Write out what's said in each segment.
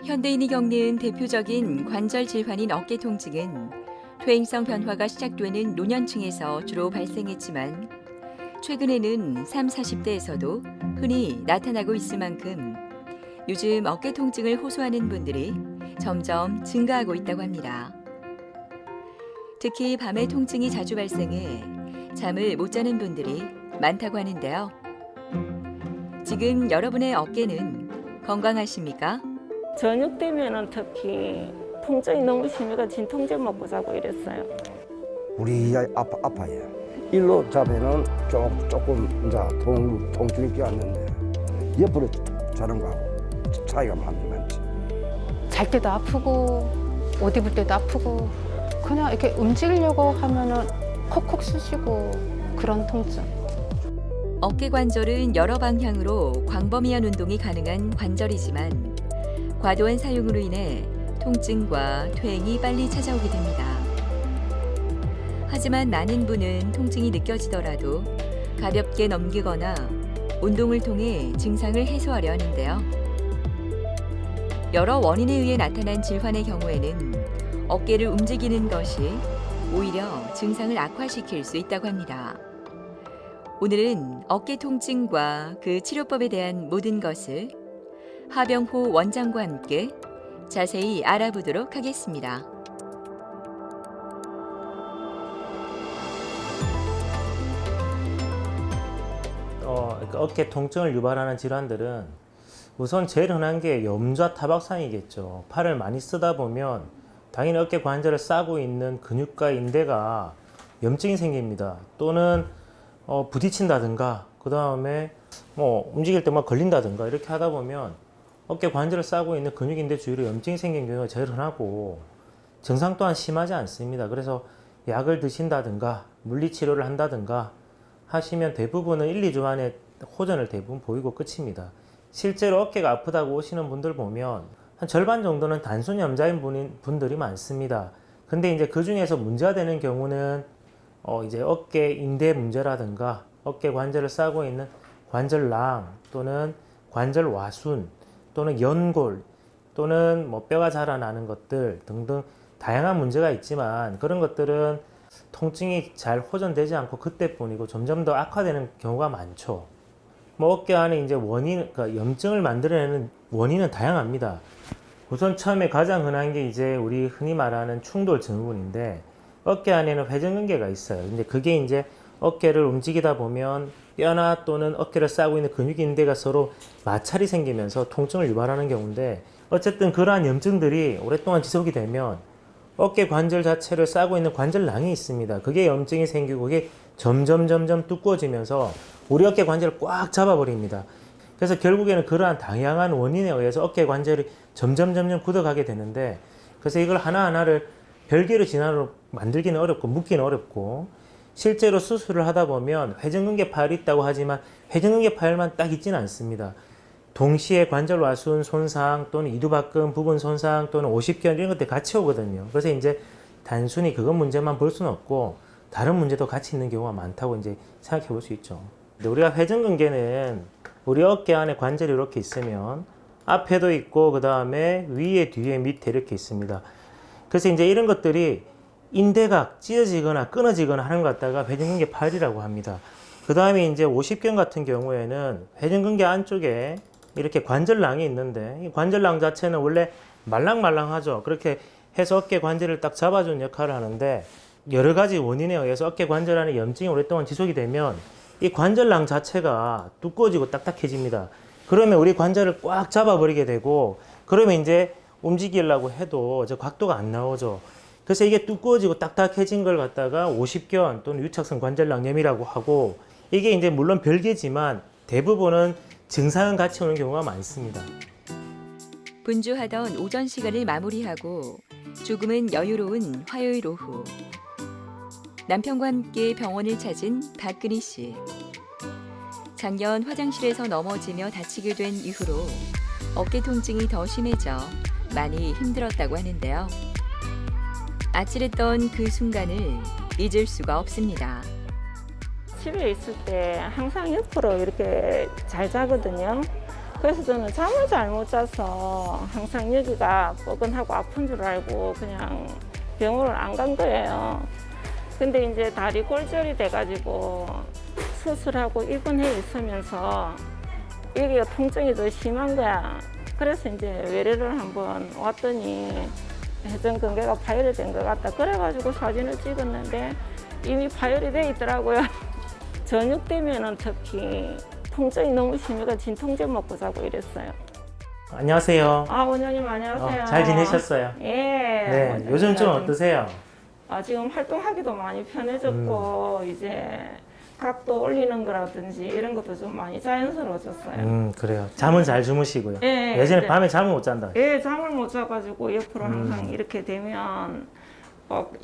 현대인이 겪는 대표적인 관절 질환인 어깨 통증은 퇴행성 변화가 시작되는 노년층에서 주로 발생했지만 최근에는 30, 40대에서도 흔히 나타나고 있을 만큼 요즘 어깨 통증을 호소하는 분들이 점점 증가하고 있다고 합니다. 특히 밤에 통증이 자주 발생해 잠을 못 자는 분들이 많다고 하는데요. 지금 여러분의 어깨는 건강하십니까? 저녁 되면은 특히 통증이 너무 심해가 진통제 먹고 자고 이랬어요. 우리 아파요. 일로 자면은 조금 이제 통증이 끼었는데 옆으로 자는 거하고 차이가 많지. 잘 때도 아프고 옷 입을 때도 아프고 그냥 이렇게 움직이려고 하면은 콕콕 쑤시고 그런 통증. 어깨 관절은 여러 방향으로 광범위한 운동이 가능한 관절이지만 과도한 사용으로 인해 통증과 퇴행이 빨리 찾아오게 됩니다. 하지만 많은 분은 통증이 느껴지더라도 가볍게 넘기거나 운동을 통해 증상을 해소하려 하는데요. 여러 원인에 의해 나타난 질환의 경우에는 어깨를 움직이는 것이 오히려 증상을 악화시킬 수 있다고 합니다. 오늘은 어깨 통증과 그 치료법에 대한 모든 것을 하병호 원장과 함께 자세히 알아보도록 하겠습니다. 그러니까 어깨 통증을 유발하는 질환들은 우선 제일 흔한 게 염좌 타박상이겠죠. 팔을 많이 쓰다 보면 당연히 어깨 관절을 싸고 있는 근육과 인대가 염증이 생깁니다. 또는 부딪힌다든가 그 다음에 움직일 때 막 걸린다든가 이렇게 하다 보면 어깨 관절을 싸고 있는 근육 인대 주위로 염증이 생긴 경우가 제일 흔하고 증상 또한 심하지 않습니다. 그래서 약을 드신다든가 물리치료를 한다든가 하시면 대부분은 1, 2주 안에 호전을 대부분 보이고 끝입니다. 실제로 어깨가 아프다고 오시는 분들 보면 한 절반 정도는 단순 염좌인 분들이 많습니다. 근데 이제 그 중에서 문제가 되는 경우는 이제 어깨 인대 문제라든가 어깨 관절을 싸고 있는 관절낭 또는 관절 와순 또는 연골 또는 뼈가 자라나는 것들 등등 다양한 문제가 있지만 그런 것들은 통증이 잘 호전되지 않고 그때뿐이고 점점 더 악화되는 경우가 많죠. 어깨 안에 이제 그러니까 염증을 만들어내는 원인은 다양합니다. 우선 처음에 가장 흔한 게 이제 우리 흔히 말하는 충돌 증후군인데 어깨 안에는 회전근개가 있어요. 근데 그게 이제 어깨를 움직이다 보면 뼈나 또는 어깨를 싸고 있는 근육인대가 서로 마찰이 생기면서 통증을 유발하는 경우인데 어쨌든 그러한 염증들이 오랫동안 지속이 되면 어깨 관절 자체를 싸고 있는 관절낭이 있습니다. 그게 염증이 생기고 그게 점점 두꺼워지면서 우리 어깨 관절을 꽉 잡아버립니다. 그래서 결국에는 그러한 다양한 원인에 의해서 어깨 관절이 점점 굳어가게 되는데 그래서 이걸 하나하나를 별개로 진화로 만들기는 어렵고 묶기는 어렵고 실제로 수술을 하다 보면 회전근개 파열이 있다고 하지만 회전근개 파열만 딱 있지는 않습니다. 동시에 관절 와순 손상 또는 이두박근 부분 손상 또는 오십견 이런 것들이 같이 오거든요. 그래서 이제 단순히 그것 문제만 볼 수는 없고 다른 문제도 같이 있는 경우가 많다고 이제 생각해 볼 수 있죠. 근데 우리가 회전근개는 우리 어깨 안에 관절이 이렇게 있으면 앞에도 있고 그 다음에 위에 뒤에 밑에 이렇게 있습니다. 그래서 이제 이런 것들이 인대가 찢어지거나 끊어지거나 하는 것 같다가 회전근개 파열이라고 합니다. 그 다음에 이제 오십견 같은 경우에는 회전근개 안쪽에 이렇게 관절낭이 있는데 이 관절낭 자체는 원래 말랑말랑하죠. 그렇게 해서 어깨 관절을 딱 잡아주는 역할을 하는데 여러 가지 원인에 의해서 어깨 관절 안에 염증이 오랫동안 지속이 되면 이 관절낭 자체가 두꺼워지고 딱딱해집니다. 그러면 우리 관절을 꽉 잡아버리게 되고 그러면 이제 움직이려고 해도 저 각도가 안 나오죠. 그래서 이게 두꺼워지고 딱딱해진 걸 갖다가 오십견 또는 유착성 관절낭염이라고 하고 이게 이제 물론 별개지만 대부분은 증상은 같이 오는 경우가 많습니다. 분주하던 오전 시간을 마무리하고 조금은 여유로운 화요일 오후. 남편과 함께 병원을 찾은 박근희 씨. 작년 화장실에서 넘어지며 다치게 된 이후로 어깨 통증이 더 심해져 많이 힘들었다고 하는데요. 아찔했던 그 순간을 잊을 수가 없습니다. 집에 있을 때 항상 옆으로 이렇게 잘 자거든요. 그래서 저는 잠을 잘 못 자서 항상 여기가 뻐근하고 아픈 줄 알고 그냥 병원을 안 간 거예요. 근데 이제 다리 골절이 돼가지고 수술하고 입원해 있으면서 여기가 통증이 더 심한 거야. 그래서 이제 외래를 한번 왔더니 회전근개가 파열이 된 것 같다. 그래가지고 사진을 찍었는데 이미 파열이 돼 있더라고요. 저녁 되면은 특히 통증이 너무 심해가 진통제 먹고 자고 이랬어요. 안녕하세요. 아, 원장님 안녕하세요. 잘 지내셨어요? 예. 네. 원장님, 요즘 좀 어떠세요? 지금 활동하기도 많이 편해졌고 이제 각도 올리는 거라든지 이런 것도 좀 많이 자연스러워졌어요. 그래요. 잠은 잘 주무시고요. 예, 예전에 네. 밤에 잠을 못 잔다. 예, 잠을 못 자가지고 옆으로 항상 이렇게 되면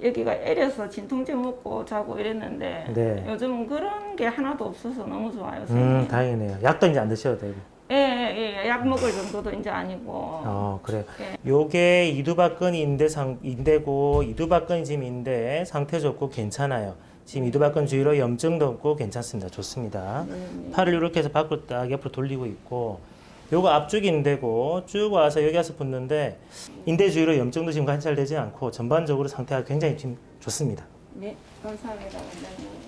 여기가 애려서 진통제 먹고 자고 이랬는데 네. 요즘은 그런 게 하나도 없어서 너무 좋아요. 선생님. 다행이네요. 약도 이제 안 드셔도 되고. 예, 약 먹을 정도도 이제 아니고. 그래요. 예. 요게 이두박근이 인대고 이두박근이 지금 인대 상태 좋고 괜찮아요. 지금 이두박근 주위로 염증도 없고 괜찮습니다. 좋습니다. 팔을 이렇게 해서 밖으로 딱 옆으로 돌리고 있고 요거 앞쪽이 인대고 쭉 와서 여기 와서 붙는데 인대 주위로 염증도 지금 관찰되지 않고 전반적으로 상태가 굉장히 지금 좋습니다. 네, 감사합니다, 원장님.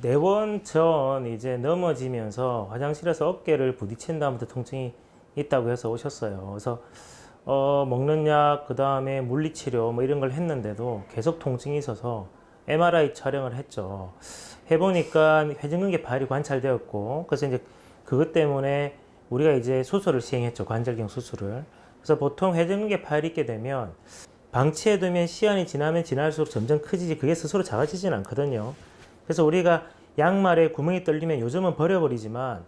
4번 전 이제 넘어지면서 화장실에서 어깨를 부딪힌 다음부터 통증이 있다고 해서 오셨어요. 그래서 먹는 약, 그 다음에 물리치료 뭐 이런 걸 했는데도 계속 통증이 있어서 MRI 촬영을 했죠. 해보니까 회전근개 파열이 관찰되었고, 그래서 이제 그것 때문에 우리가 이제 수술을 시행했죠. 관절경 수술을. 그래서 보통 회전근개 파열이 있게 되면 방치해두면 시간이 지나면 지날수록 점점 커지지 그게 스스로 작아지진 않거든요. 그래서 우리가 양말에 구멍이 뚫리면 요즘은 버려버리지만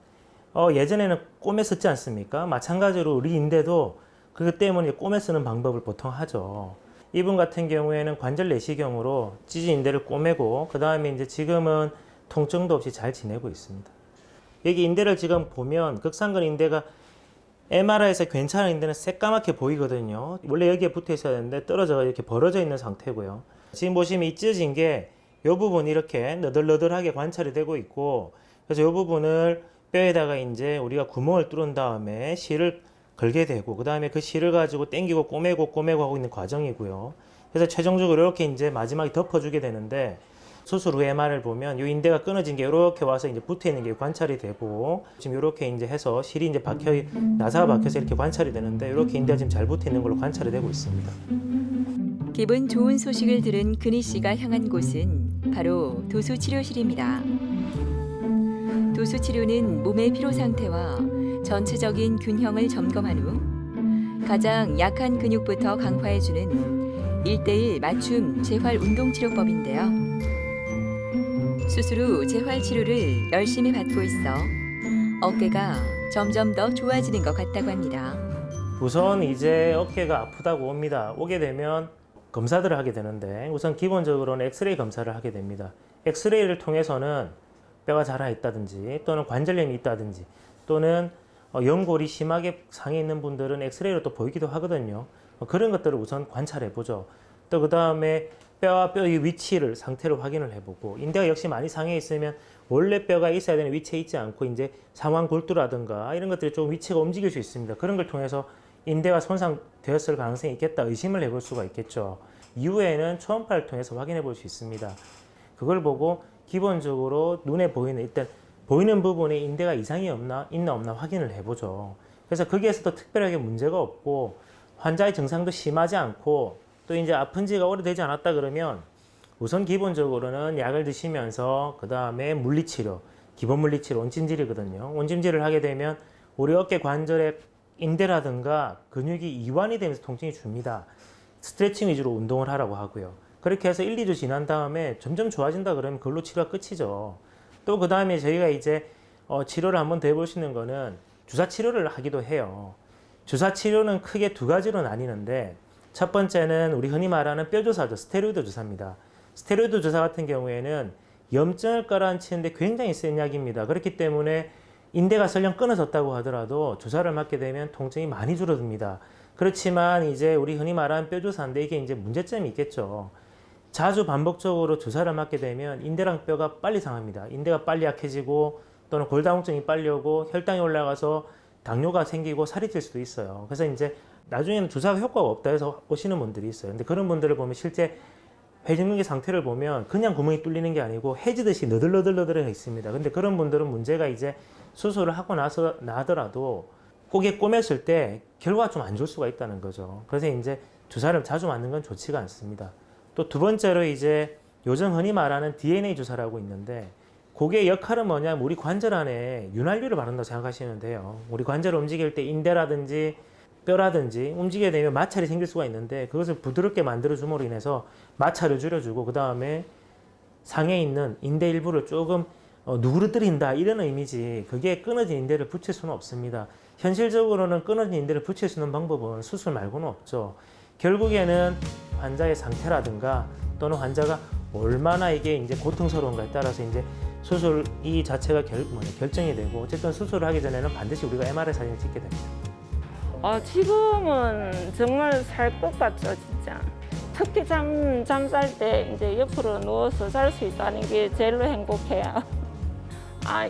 예전에는 꼬매 썼지 않습니까? 마찬가지로 우리 인대도 그것 때문에 꼬매 쓰는 방법을 보통 하죠. 이분 같은 경우에는 관절 내시경으로 찢은 인대를 꼬매고 그 다음에 이제 지금은 통증도 없이 잘 지내고 있습니다. 여기 인대를 지금 보면 극상근 인대가 MRI에서 괜찮은 인대는 새까맣게 보이거든요. 원래 여기에 붙어 있어야 되는데 떨어져 이렇게 벌어져 있는 상태고요. 지금 보시면 이 찢어진 게 이 부분이 이렇게 너덜너덜하게 관찰이 되고 있고, 그래서 이 부분을 뼈에다가 이제 우리가 구멍을 뚫은 다음에 실을 걸게 되고, 그 다음에 그 실을 가지고 당기고 꼬매고 하고 있는 과정이고요. 그래서 최종적으로 이렇게 이제 마지막에 덮어주게 되는데, 수술 후 MR을 보면 이 인대가 끊어진 게 이렇게 와서 이제 붙어 있는 게 관찰이 되고, 지금 이렇게 이제 해서 실이 이제 나사가 박혀서 이렇게 관찰이 되는데, 이렇게 인대가 지금 잘 붙어 있는 걸로 관찰이 되고 있습니다. 기분 좋은 소식을 들은 근희 씨가 향한 곳은 바로 도수치료실입니다. 도수치료는 몸의 피로 상태와 전체적인 균형을 점검한 후 가장 약한 근육부터 강화해주는 1:1 맞춤 재활 운동치료법인데요. 수술 후 재활 치료를 열심히 받고 있어 어깨가 점점 더 좋아지는 것 같다고 합니다. 우선 이제 어깨가 아프다고 옵니다. 오게 되면 검사들을 하게 되는데 우선 기본적으로는 엑스레이 검사를 하게 됩니다. 엑스레이를 통해서는 뼈가 자라 있다든지 또는 관절염이 있다든지 또는 연골이 심하게 상해 있는 분들은 엑스레이로 또 보이기도 하거든요. 그런 것들을 우선 관찰해 보죠. 또 그 다음에 뼈와 뼈의 위치를 상태로 확인을 해보고, 인대가 역시 많이 상해 있으면 원래 뼈가 있어야 되는 위치에 있지 않고 이제 상완골두라든가 이런 것들이 좀 위치가 움직일 수 있습니다. 그런 걸 통해서 인대가 손상되었을 가능성이 있겠다 의심을 해볼 수가 있겠죠. 이후에는 초음파를 통해서 확인해 볼 수 있습니다. 그걸 보고 기본적으로 눈에 보이는, 일단 보이는 부분에 인대가 이상이 있나 없나 확인을 해보죠. 그래서 거기에서도 특별하게 문제가 없고 환자의 증상도 심하지 않고 또 이제 아픈 지가 오래되지 않았다 그러면 우선 기본적으로는 약을 드시면서 그 다음에 물리치료, 기본 물리치료, 온찜질이거든요. 온찜질을 하게 되면 우리 어깨 관절의 인대라든가 근육이 이완이 되면서 통증이 줍니다. 스트레칭 위주로 운동을 하라고 하고요. 그렇게 해서 1, 2주 지난 다음에 점점 좋아진다 그러면 그걸로 치료가 끝이죠. 또 그 다음에 저희가 이제 치료를 한번 더 해볼 수 있는 거는 주사 치료를 하기도 해요. 주사 치료는 크게 2가지로 나뉘는데, 첫 번째는 우리 흔히 말하는 뼈 주사죠. 스테로이드 주사입니다. 스테로이드 주사 같은 경우에는 염증을 가라앉히는데 굉장히 센 약입니다. 그렇기 때문에 인대가 설령 끊어졌다고 하더라도 주사를 맞게 되면 통증이 많이 줄어듭니다. 그렇지만 이제 우리 흔히 말하는 뼈 주사인데 이게 이제 문제점이 있겠죠. 자주 반복적으로 주사를 맞게 되면 인대랑 뼈가 빨리 상합니다. 인대가 빨리 약해지고 또는 골다공증이 빨리 오고 혈당이 올라가서 당뇨가 생기고 살이 찔 수도 있어요. 그래서 이제 나중에는 주사가 효과가 없다 해서 오시는 분들이 있어요. 근데 그런 분들을 보면 실제 회전근개 상태를 보면 그냥 구멍이 뚫리는 게 아니고 해지듯이 너덜너덜너덜해 있습니다. 근데 그런 분들은 문제가 이제 수술을 하고 나더라도 고개 꼬맸을 때 결과가 좀 안 좋을 수가 있다는 거죠. 그래서 이제 주사를 자주 맞는 건 좋지가 않습니다. 또 두 번째로 이제 요즘 흔히 말하는 DNA 주사라고 있는데 그게 역할은 뭐냐면 우리 관절 안에 윤활유를 바른다고 생각하시면 돼요. 우리 관절을 움직일 때 인대라든지 뼈라든지 움직이게 되면 마찰이 생길 수가 있는데 그것을 부드럽게 만들어줌으로 인해서 마찰을 줄여주고 그 다음에 상에 있는 인대 일부를 조금 누그러뜨린다 이런 의미지 그게 끊어진 인대를 붙일 수는 없습니다. 현실적으로는 끊어진 인대를 붙일 수 있는 방법은 수술 말고는 없죠. 결국에는 환자의 상태라든가 또는 환자가 얼마나 이게 이제 고통스러운가에 따라서 이제 수술 이 자체가 결정이 되고 어쨌든 수술을 하기 전에는 반드시 우리가 MRI 사진을 찍게 됩니다. 지금은 정말 살 것 같죠, 진짜. 특히 잠잘 때 이제 옆으로 누워서 잘 수 있다는 게 제일로 행복해요.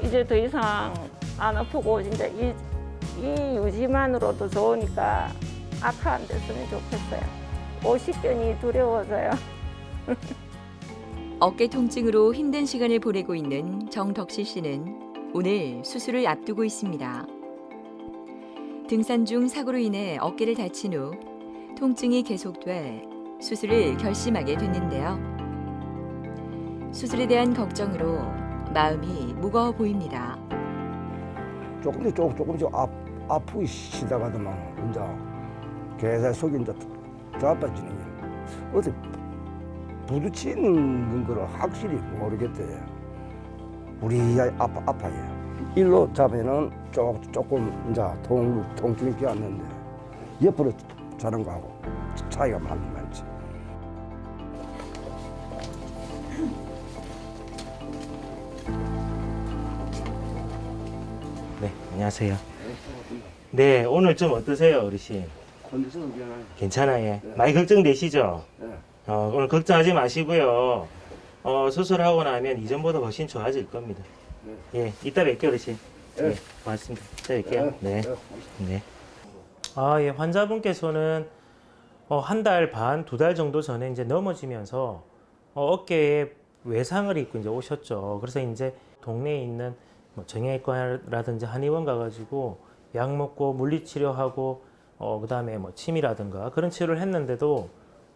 이제 더 이상 안 아프고 진짜 이 유지만으로도 좋으니까 악화 안 됐으면 좋겠어요. 50견이 두려워져요. 어깨 통증으로 힘든 시간을 보내고 있는 정덕실 씨는 오늘 수술을 앞두고 있습니다. 등산 중 사고로 인해 어깨를 다친 후 통증이 계속돼 수술을 결심하게 됐는데요. 수술에 대한 걱정으로 마음이 무거워 보입니다. 조금씩 아프기 시작하더만 이제 계속 속이 이제 자빠지는 게 어디 부딪히는 거를 확실히 모르겠대. 우리 아파요. 일로 잡으면 조금 이제 통증이 끼었는데 옆으로 자는 거하고 차이가 많지. 네, 안녕하세요. 네, 오늘 좀 어떠세요, 어르신? 컨디션은 괜찮아요. 괜찮아요. 많이 걱정되시죠? 네. 오늘 걱정하지 마시고요. 수술하고 나면 이전보다 훨씬 좋아질 겁니다. 예, 이따 뵐게요, 어르신. 네. 네, 고맙습니다. 이따 뵐게요. 네. 네. 예, 환자분께서는 한 달 반, 두 달 정도 전에 이제 넘어지면서 어깨에 외상을 입고 이제 오셨죠. 그래서 이제 동네에 있는 뭐 정형외과라든지 한의원 가가지고 약 먹고 물리치료하고 그다음에 뭐 침이라든가 그런 치료를 했는데도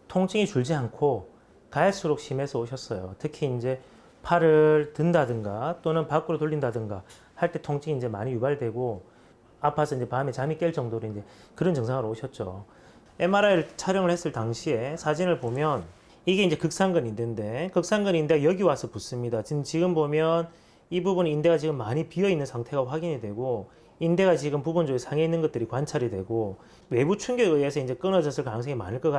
통증이 줄지 않고 갈수록 심해서 오셨어요. 특히 이제 팔을 든다든가 또는 밖으로 돌린다든가 할 때 통증이 이제 많이 유발되고 아파서 이제 밤에 잠이 깰 정도로 이제 그런 증상으로 오셨죠. MRI를 촬영을 했을 당시에 사진을 보면 이게 이제 극상근 인대인데 극상근 인대가 여기 와서 붙습니다. 지금 보면 이 부분 인대가 지금 많이 비어 있는 상태가 확인이 되고 인대가 지금 부분적으로 상해 있는 것들이 관찰이 되고 외부 충격에 의해서 이제 끊어졌을 가능성이 많을 것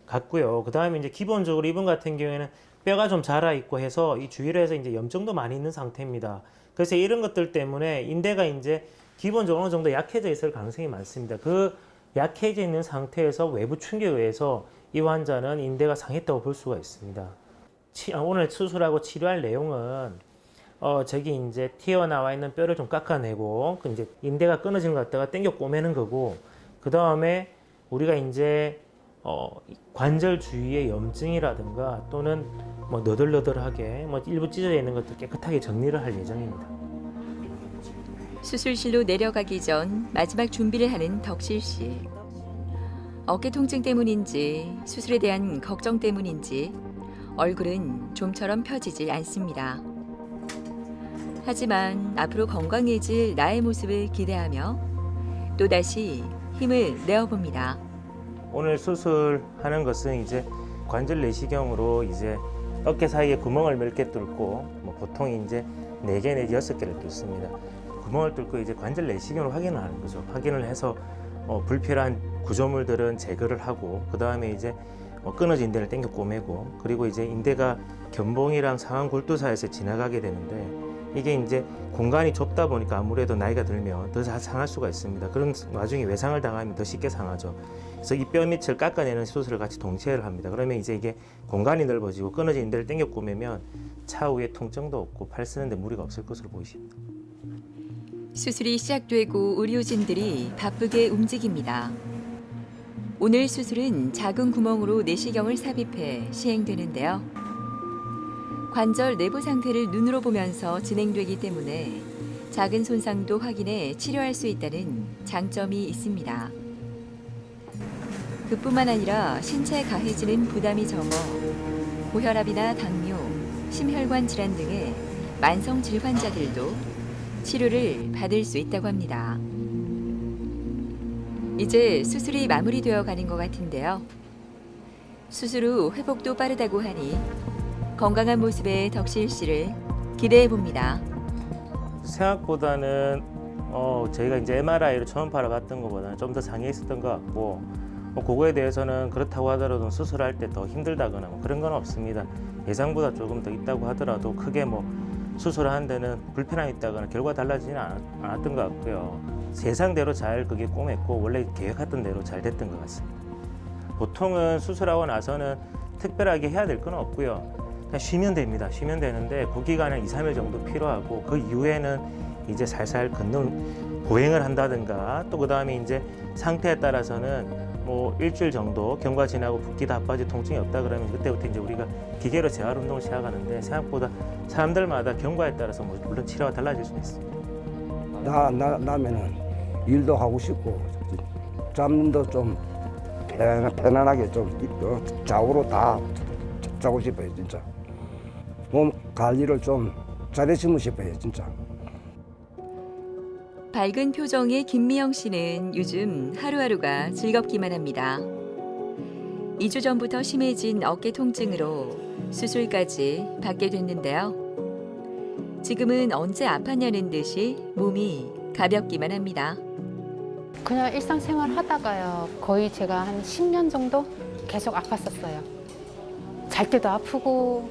같고요. 그 다음에 이제 기본적으로 이분 같은 경우에는 뼈가 좀 자라 있고 해서 이 주위로 해서 이제 염증도 많이 있는 상태입니다. 그래서 이런 것들 때문에 인대가 이제 기본적으로 어느 정도 약해져 있을 가능성이 많습니다. 그 약해져 있는 상태에서 외부 충격에 의해서 이 환자는 인대가 상했다고 볼 수가 있습니다. 오늘 수술하고 치료할 내용은 저기 이제 튀어나와 있는 뼈를 좀 깎아내고 이제 인대가 끊어진 것 갖다가 당겨 꼬매는 거고 그 다음에 우리가 이제 관절 주위의 염증이라든가 또는 뭐 너덜너덜하게 뭐 일부 찢어져 있는 것들 깨끗하게 정리를 할 예정입니다. 수술실로 내려가기 전 마지막 준비를 하는 덕실 씨. 어깨 통증 때문인지 수술에 대한 걱정 때문인지 얼굴은 좀처럼 펴지질 않습니다. 하지만 앞으로 건강해질 나의 모습을 기대하며 또다시 힘을 내어봅니다. 오늘 수술하는 것은 이제 관절 내시경으로 이제 어깨 사이에 구멍을 몇 개 뚫고 뭐 보통 이제 4개 내지 6개를 뚫습니다. 구멍을 뚫고 이제 관절 내시경으로 확인을 하는 거죠. 확인을 해서 불필요한 구조물들은 제거를 하고 그 다음에 이제 끊어진 인대를 당겨 꼬매고 그리고 이제 인대가 견봉이랑 상완 골두 사이에서 지나가게 되는데 이게 이제 공간이 좁다 보니까 아무래도 나이가 들면 더 상할 수가 있습니다. 그런 와중에 외상을 당하면 더 쉽게 상하죠. 그래서 이 뼈 밑을 깎아내는 수술을 같이 동시에 합니다. 그러면 이제 이게 공간이 넓어지고 끊어진 인대를 당겨 꼬매면 차후에 통증도 없고 팔 쓰는데 무리가 없을 것으로 보이십니다. 수술이 시작되고 의료진들이 바쁘게 움직입니다. 오늘 수술은 작은 구멍으로 내시경을 삽입해 시행되는데요. 관절 내부 상태를 눈으로 보면서 진행되기 때문에 작은 손상도 확인해 치료할 수 있다는 장점이 있습니다. 그뿐만 아니라 신체에 가해지는 부담이 적어 고혈압이나 당뇨, 심혈관 질환 등의 만성 질 환자들도 치료를 받을 수 있다고 합니다. 이제 수술이 마무리되어 가는 것 같은데요. 수술 후 회복도 빠르다고 하니 건강한 모습의 덕실 씨를 기대해 봅니다. 생각보다는 저희가 이제 MRI로 초음파를 봤던 것보다는 좀 더 상해 있었던 것 같고 그거에 대해서는 그렇다고 하더라도 수술할 때 더 힘들다거나 그런 건 없습니다. 예상보다 조금 더 있다고 하더라도 크게 수술하는 데는 불편함이 있다거나 결과 달라지지는 않았던 것 같고요. 예상대로 잘 그게 꼬맸고 원래 계획했던 대로 잘 됐던 것 같습니다. 보통은 수술하고 나서는 특별하게 해야 될 건 없고요. 그냥 쉬면 됩니다. 쉬면 되는데 그 기간은 2, 3일 정도 필요하고 그 이후에는 이제 살살 걷는 보행을 한다든가 또 그 다음에 이제 상태에 따라서는 일주일 정도 경과 지나고 붓기 다 빠지 통증이 없다 그러면 그때부터 이제 우리가 기계로 재활 운동을 시작하는데 생각보다 사람들마다 경과에 따라서 물론 치료가 달라질 수 있습니다. 나면은 일도 하고 싶고 잠도 좀 편안하게 좀 좌우로 다 자고 싶어요 진짜. 몸 관리를 좀 잘했으면 싶어요 진짜. 밝은 표정의 김미영 씨는 요즘 하루하루가 즐겁기만 합니다. 2주 전부터 심해진 어깨 통증으로 수술까지 받게 됐는데요. 지금은 언제 아팠냐는 듯이 몸이 가볍기만 합니다. 그냥 일상생활 하다가요. 거의 제가 한 10년 정도 계속 아팠었어요. 잘 때도 아프고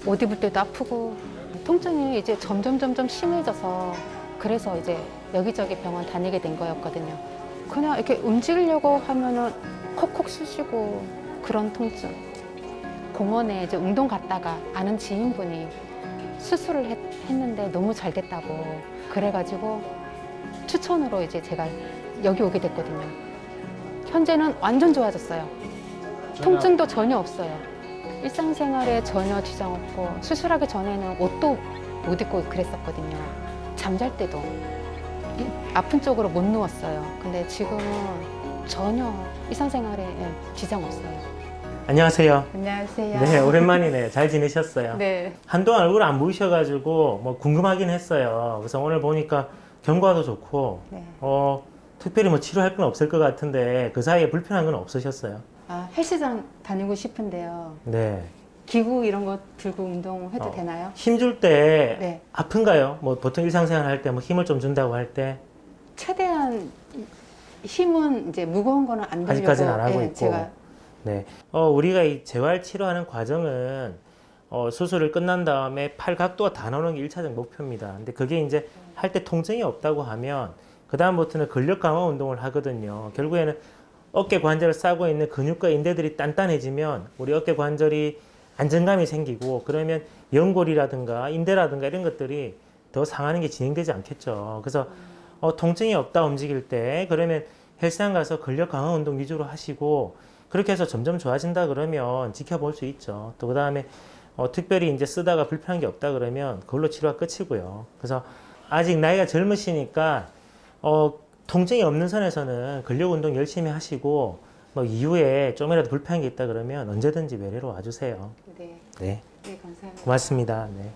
옷 입을 때도 아프고 통증이 이제 점점 심해져서 그래서 이제 여기저기 병원 다니게 된 거였거든요. 그냥 이렇게 움직이려고 하면은 콕콕 쑤시고 그런 통증. 공원에 이제 운동 갔다가 아는 지인분이 수술을 했는데 너무 잘 됐다고 그래가지고 추천으로 이제 제가 여기 오게 됐거든요. 현재는 완전 좋아졌어요. 통증도 전혀 없어요. 일상생활에 전혀 지장 없고 수술하기 전에는 옷도 못 입고 그랬었거든요. 잠잘 때도 아픈 쪽으로 못 누웠어요. 근데 지금은 전혀 일상생활에 지장 없어요. 안녕하세요. 안녕하세요. 네, 오랜만이네. 잘 지내셨어요? 네. 한동안 얼굴 안 보이셔가지고 궁금하긴 했어요. 그래서 오늘 보니까 경과도 좋고 네. 특별히 치료할 건 없을 것 같은데 그 사이에 불편한 건 없으셨어요? 헬스장 다니고 싶은데요. 네. 기구 이런 거 들고 운동해도 되나요? 힘줄 때 네. 아픈가요? 보통 일상생활 할 때 힘을 좀 준다고 할 때 최대한 힘은 이제 무거운 거는 안 들려고 아직까지는 안 하고 있고. 제가 네. 우리가 이 재활 치료하는 과정은 수술을 끝난 다음에 팔 각도가 다 나오는 게 1차적 목표입니다. 근데 그게 이제 할 때 통증이 없다고 하면 그다음부터는 근력 강화 운동을 하거든요. 결국에는 어깨 관절을 싸고 있는 근육과 인대들이 단단해지면 우리 어깨 관절이 안정감이 생기고 그러면 연골이라든가 인대라든가 이런 것들이 더 상하는 게 진행되지 않겠죠. 그래서 통증이 없다 움직일 때 그러면 헬스장 가서 근력 강화 운동 위주로 하시고 그렇게 해서 점점 좋아진다 그러면 지켜볼 수 있죠. 또 그다음에 특별히 이제 쓰다가 불편한 게 없다 그러면 그걸로 치료가 끝이고요. 그래서 아직 나이가 젊으시니까 통증이 없는 선에서는 근력 운동 열심히 하시고 이후에 좀이라도 불편한 게 있다 그러면 언제든지 외래로 와주세요. 네. 네. 네, 감사합니다. 고맙습니다. 네.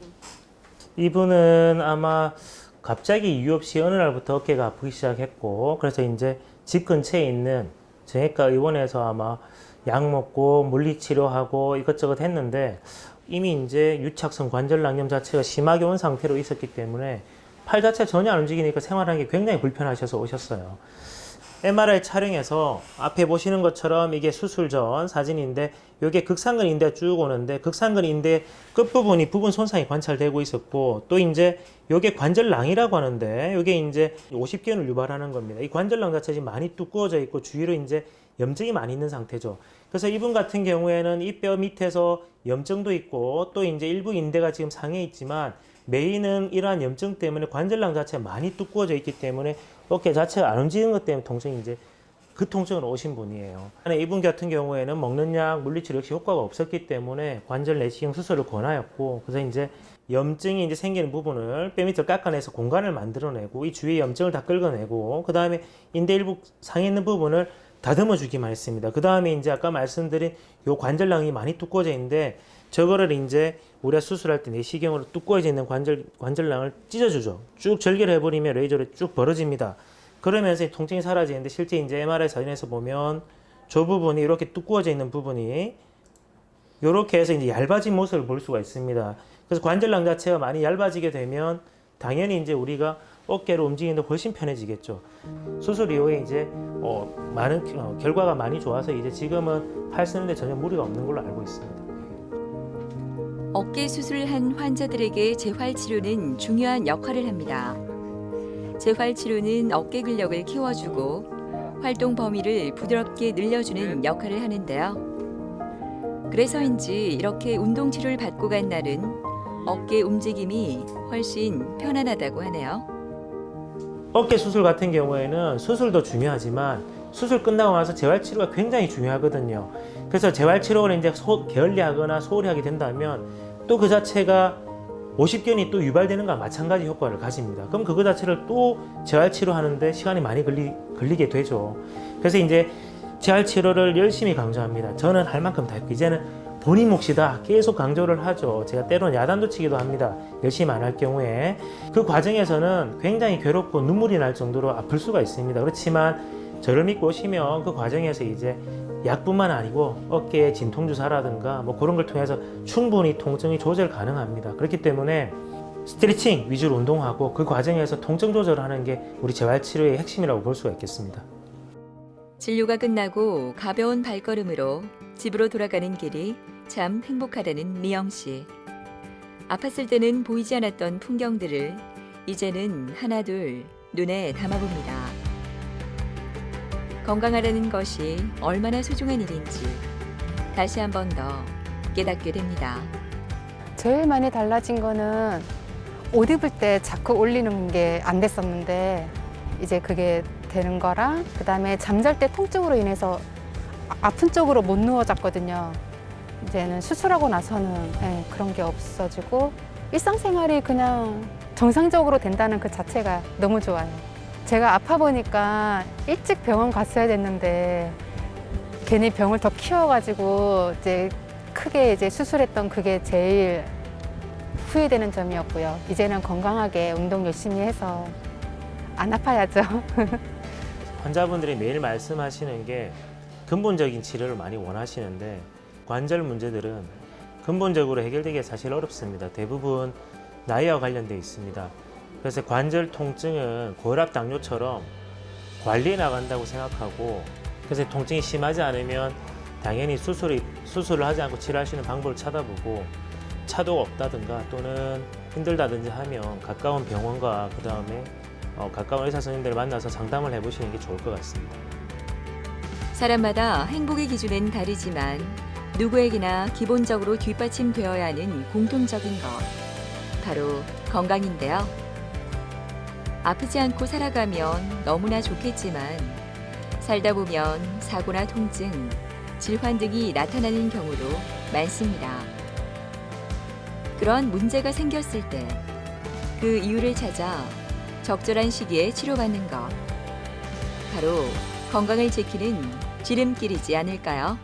이분은 아마 갑자기 이유 없이 어느 날부터 어깨가 아프기 시작했고 그래서 이제 집 근처에 있는 정형외과 의원에서 아마 약 먹고 물리치료하고 이것저것 했는데 이미 이제 유착성 관절낭염 자체가 심하게 온 상태로 있었기 때문에 팔 자체 전혀 안 움직이니까 생활하기 굉장히 불편하셔서 오셨어요. MRI 촬영해서 앞에 보시는 것처럼 이게 수술 전 사진인데 이게 극상근 인대 쭉 오는데 극상근 인대 끝부분이 부분 손상이 관찰되고 있었고 또 이제 이게 관절낭이라고 하는데 이게 이제 50견을 유발하는 겁니다. 이 관절낭 자체 지금 많이 두꺼워져 있고 주위로 이제 염증이 많이 있는 상태죠. 그래서 이분 같은 경우에는 이 뼈 밑에서 염증도 있고 또 이제 일부 인대가 지금 상해 있지만 메인은 이러한 염증 때문에 관절낭 자체가 많이 두꺼워져 있기 때문에 어깨 자체가 안 움직이는 것 때문에 통증이 이제 그 통증으로 오신 분이에요. 이분 같은 경우에는 먹는 약, 물리치료 역시 효과가 없었기 때문에 관절 내시경 수술을 권하였고, 그래서 이제 염증이 이제 생기는 부분을 뼈 밑을 깎아내서 공간을 만들어내고 이 주위에 염증을 다 긁어내고 그 다음에 인대 일부 상해 있는 부분을 다듬어 주기만 했습니다. 그 다음에 이제 아까 말씀드린 요 관절낭이 많이 두꺼워져 있는데 저거를 이제 우리가 수술할 때 내시경으로 두꺼워져 있는 관절낭을 찢어주죠. 쭉 절개를 해버리면 레이저로 쭉 벌어집니다. 그러면서 통증이 사라지는데 실제 이제 MRI 사진에서 보면 저 부분이 이렇게 두꺼워져 있는 부분이 이렇게 해서 이제 얇아진 모습을 볼 수가 있습니다. 그래서 관절낭 자체가 많이 얇아지게 되면 당연히 이제 우리가 어깨를 움직이는데 훨씬 편해지겠죠. 수술 이후에 이제 많은 결과가 많이 좋아서 이제 지금은 팔 쓰는데 전혀 무리가 없는 걸로 알고 있습니다. 어깨 수술을 한 환자들에게 재활 치료는 중요한 역할을 합니다. 재활 치료는 어깨 근력을 키워주고 활동 범위를 부드럽게 늘려주는 역할을 하는데요. 그래서인지 이렇게 운동 치료를 받고 간 날은 어깨 움직임이 훨씬 편안하다고 하네요. 어깨 수술 같은 경우에는 수술도 중요하지만 수술 끝나고 나서 재활 치료가 굉장히 중요하거든요. 그래서 재활 치료를 이제 게을리하거나 소홀히 하게 된다면 또 그 자체가 50견이 또 유발되는 것과 마찬가지 효과를 가집니다. 그럼 그거 자체를 또 재활 치료하는데 시간이 많이 걸리게 되죠. 그래서 이제 재활 치료를 열심히 강조합니다. 저는 할 만큼 다 했고 이제는 본인 몫이다 계속 강조를 하죠. 제가 때로는 야단도 치기도 합니다. 열심히 안 할 경우에. 그 과정에서는 굉장히 괴롭고 눈물이 날 정도로 아플 수가 있습니다. 그렇지만 저를 믿고 오시면 그 과정에서 이제 약뿐만 아니고 어깨에 진통주사라든가 뭐 그런 걸 통해서 충분히 통증이 조절 가능합니다. 그렇기 때문에 스트레칭 위주로 운동하고 그 과정에서 통증 조절을 하는 게 우리 재활치료의 핵심이라고 볼 수가 있겠습니다. 진료가 끝나고 가벼운 발걸음으로 집으로 돌아가는 길이 참 행복하다는 미영 씨. 아팠을 때는 보이지 않았던 풍경들을 이제는 하나둘 눈에 담아봅니다. 건강하다는 것이 얼마나 소중한 일인지 다시 한 번 더 깨닫게 됩니다. 제일 많이 달라진 거는 옷 입을 때 자꾸 올리는 게 안 됐었는데 이제 그게 되는 거랑 그다음에 잠잘 때 통증으로 인해서 아픈 쪽으로 못 누워 잤거든요. 이제는 수술하고 나서는 그런 게 없어지고 일상생활이 그냥 정상적으로 된다는 그 자체가 너무 좋아요. 제가 아파 보니까 일찍 병원 갔어야 됐는데 괜히 병을 더 키워가지고 이제 크게 이제 수술했던 그게 제일 후회되는 점이었고요. 이제는 건강하게 운동 열심히 해서 안 아파야죠. 환자분들이 매일 말씀하시는 게 근본적인 치료를 많이 원하시는데 관절 문제들은 근본적으로 해결되기가 사실 어렵습니다. 대부분 나이와 관련되어 있습니다. 그래서 관절 통증은 고혈압, 당뇨처럼 관리해 나간다고 생각하고 그래서 통증이 심하지 않으면 당연히 수술을 하지 않고 치료할 수 있는 방법을 찾아보고 차도가 없다든가 또는 힘들다든지 하면 가까운 병원과 그 다음에 가까운 의사 선생님들을 만나서 상담을 해보시는 게 좋을 것 같습니다. 사람마다 행복의 기준은 다르지만 누구에게나 기본적으로 뒷받침되어야 하는 공통적인 것, 바로 건강인데요. 아프지 않고 살아가면 너무나 좋겠지만 살다 보면 사고나 통증, 질환 등이 나타나는 경우도 많습니다. 그런 문제가 생겼을 때 그 이유를 찾아 적절한 시기에 치료받는 것, 바로 건강을 지키는 지름길이지 않을까요?